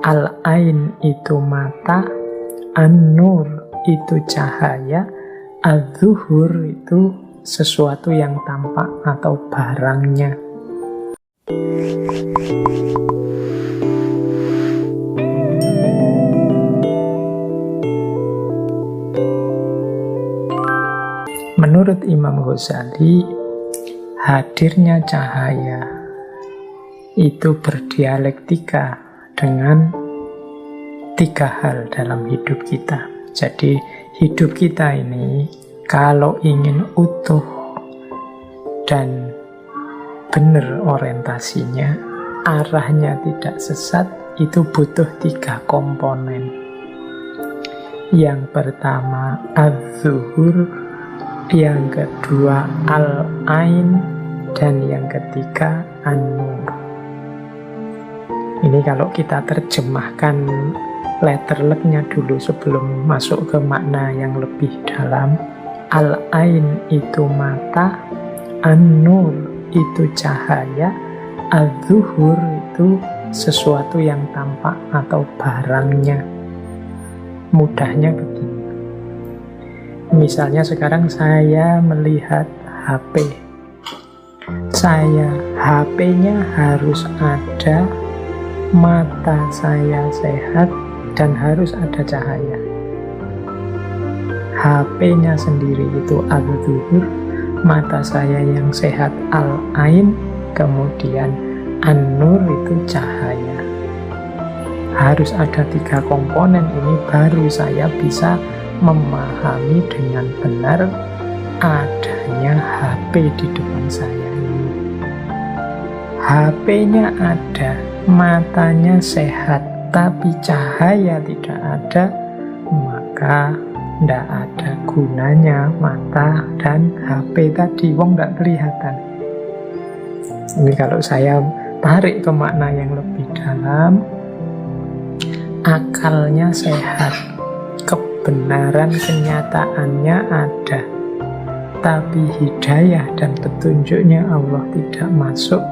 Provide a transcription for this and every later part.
Al-ain itu mata, an-nur itu cahaya, az-zuhur itu sesuatu yang tampak atau barangnya. Menurut Imam Ghazali, hadirnya cahaya itu berdialektika dengan tiga hal dalam hidup kita. Jadi hidup kita ini kalau ingin utuh dan benar orientasinya, arahnya tidak sesat, itu butuh tiga komponen. Yang pertama az-zuhur, yang kedua al-ain, dan yang ketiga an-nur. Ini kalau kita terjemahkan letterleknya dulu sebelum masuk ke makna yang lebih dalam. Al-ain itu mata, an-nur itu cahaya, az-zuhur itu sesuatu yang tampak atau barangnya. Mudahnya begini. Misalnya sekarang saya melihat HP. HP-nya harus ada, mata saya sehat, dan harus ada cahaya. HP-nya sendiri itu az-zuhur, mata saya yang sehat al-ain, kemudian an-nur itu cahaya. Harus ada tiga komponen ini baru saya bisa memahami dengan benar adanya HP di depan saya ini. HP-nya ada, matanya sehat, tapi cahaya tidak ada, maka tidak ada gunanya mata dan HP tadi, wong tidak kelihatan. Ini kalau saya tarik ke makna yang lebih dalam, akalnya sehat, kebenaran kenyataannya ada, tapi hidayah dan petunjuknya Allah tidak masuk,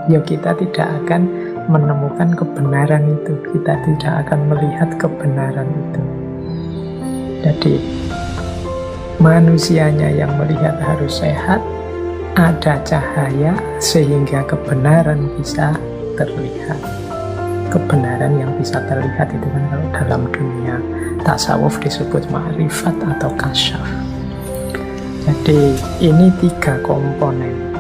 ya kita tidak akan menemukan kebenaran itu, kita tidak akan melihat kebenaran itu. Jadi manusianya yang melihat harus sehat, ada cahaya sehingga kebenaran bisa terlihat. Kebenaran yang bisa terlihat itu kan kalau dalam dunia tasawuf disebut ma'rifat atau kasyaf. Jadi ini tiga komponen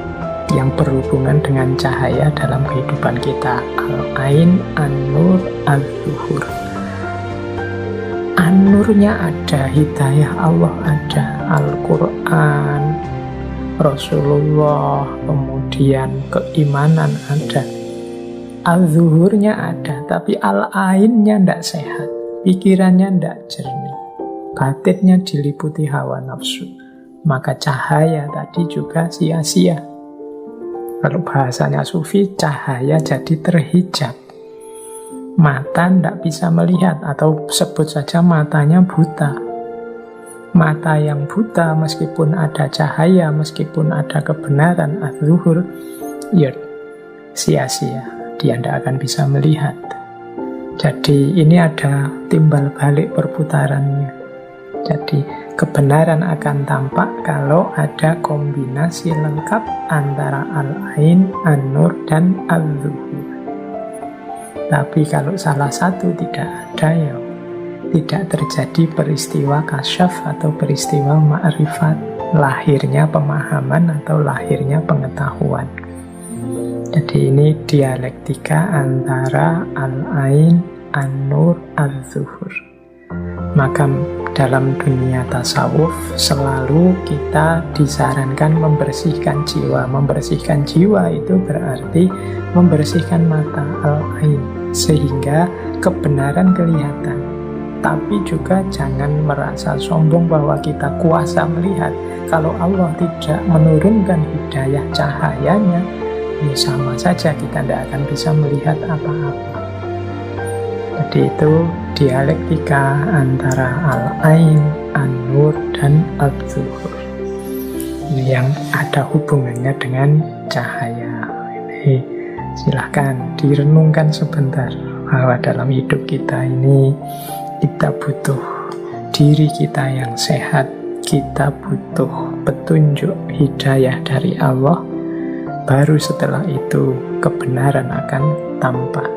yang berhubungan dengan cahaya dalam kehidupan kita. Al-ain, an-nur, az-zuhur. An-nurnya ada, hidayah Allah ada, Al-Quran, Rasulullah, kemudian keimanan ada. Az-zuhurnya ada, tapi al-ainnya tidak sehat, pikirannya tidak jernih, batinnya diliputi hawa nafsu, maka cahaya tadi juga sia-sia. Kalau bahasanya sufi, cahaya jadi terhijab, mata tidak bisa melihat, atau sebut saja matanya buta. Mata yang buta meskipun ada cahaya, meskipun ada kebenaran az-zuhur, ya sia-sia, dia tidak akan bisa melihat. Jadi ini ada timbal balik perputarannya. Jadi kebenaran akan tampak kalau ada kombinasi lengkap antara al-ain, an-nur, dan az-zuhur. Tapi kalau salah satu tidak ada, ya tidak terjadi peristiwa kasyaf atau peristiwa ma'rifat, lahirnya pemahaman atau lahirnya pengetahuan. Jadi ini dialektika antara al-ain, an-nur, az-zuhur. Maka dalam dunia tasawuf selalu kita disarankan membersihkan jiwa. Membersihkan jiwa itu berarti membersihkan mata al-ain, sehingga kebenaran kelihatan. Tapi juga jangan merasa sombong bahwa kita kuasa melihat. Kalau Allah tidak menurunkan hidayah cahayanya, ya sama saja kita tidak akan bisa melihat apa-apa. Jadi itu dialektika antara al-ain, an-nur, dan az-zuhur. Ini yang ada hubungannya dengan cahaya. Ini silahkan direnungkan sebentar. bahwa dalam hidup kita ini kita butuh diri kita yang sehat, kita butuh petunjuk hidayah dari Allah. Baru setelah itu kebenaran akan tampak.